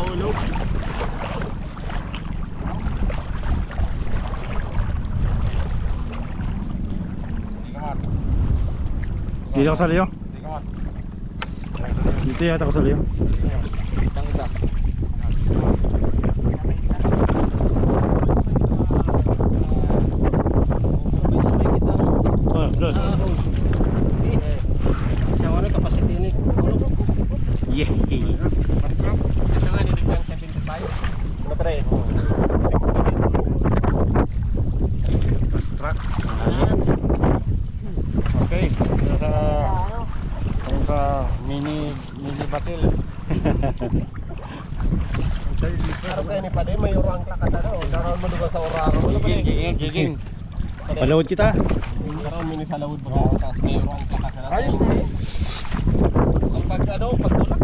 Mahulog. Dito ako sa liyo. Dito yata ako sa liyo. Isang isa. Sabay-sabay kita. Oh, good. Siya ano capacity ni. Yeah. Ito nga niligyan 75. Ano pa rin? Fast track. Okay. Sa mini batil. Pero kayo ni Pade, may urang klakata na. Karoon mo doon sa urang. Giging. Palawad kita. Karoon mini sa lawod ba? Tapos may urang klakata na. Ayos mo. Pag tulak